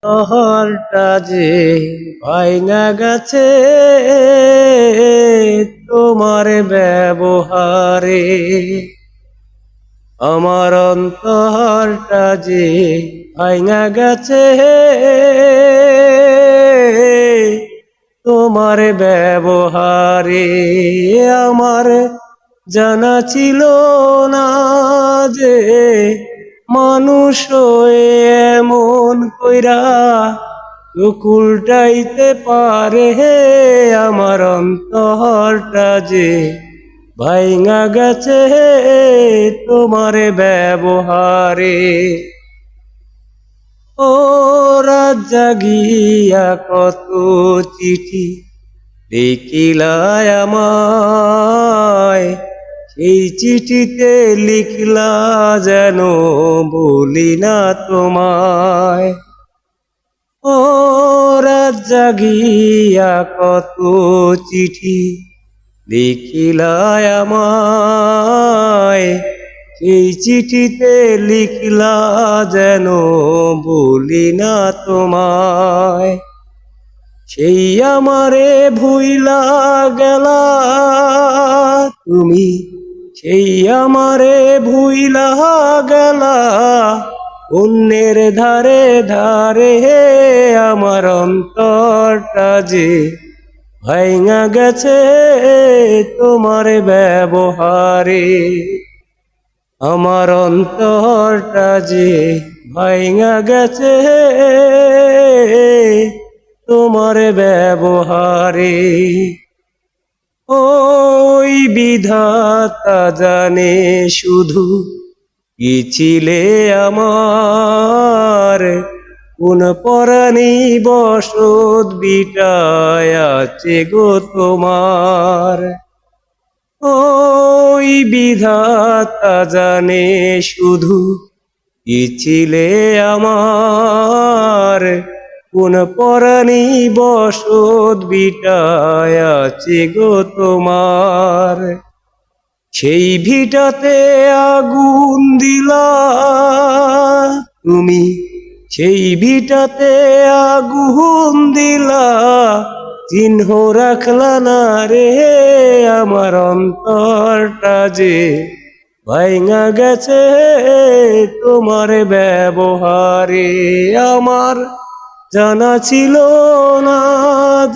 অন্তরটা যে ভাইঙা গেছে তোমার ব্যবহারে, আমার অন্তরটা যে ভাইঙা গেছে তোমার ব্যবহারে। আমার জানা ছিল না যে মানুষ এমন কইরা উল্টাইতে পারে, আমার অন্তরটা যে ভাইঙা গেছে তোমার ব্যবহারে। ও রাত জাগিয়া কত চিঠি লিখিলায় আমায়, সেই চিঠিতে লিখলা যেন বলি না তোমায়। ও রাত জাগিয়া কত চিঠি লিখিলায় আমায়, সেই চিঠিতে লিখলা যেন বলি না তোমায়। সেই আমারে ভুইলা গেলা তুমি, সেই আমারে ভুইলা গেলা অন্যের ধারে ধারে, আমার অন্তরটা যে ভাইঙা গেছে তোমার ব্যবহারে। আমার অন্তরটা যে ভাইঙা গেছে তোমার ব্যবহারে। ওই বিধাতা জানে শুধু কি ছিলে আমার, কোন পরাণী বসত বিটায় আছে গো তোমার। ওই বিধাতা জানে শুধু কি ছিলে আমার, কোন পরাণী বসত বিটায় আছে গো তোমার। সেই ভিটাতে আগুন দিলা তুমি, সেই ভিটাতে আগুন দিলা চিহ্ন রাখলা না রে, আমার অন্তরটা যে ভাইঙা গেছে তোমার ব্যবহারে। আমার জানা ছিল না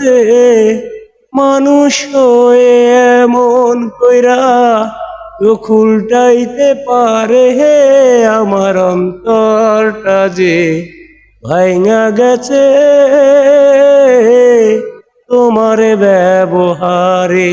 যে মানুষ এমন কইরা চোখ উল্টাইতে পারে, আমার অন্তরটা যে ভাইঙা গেছে তোমার ব্যবহারে।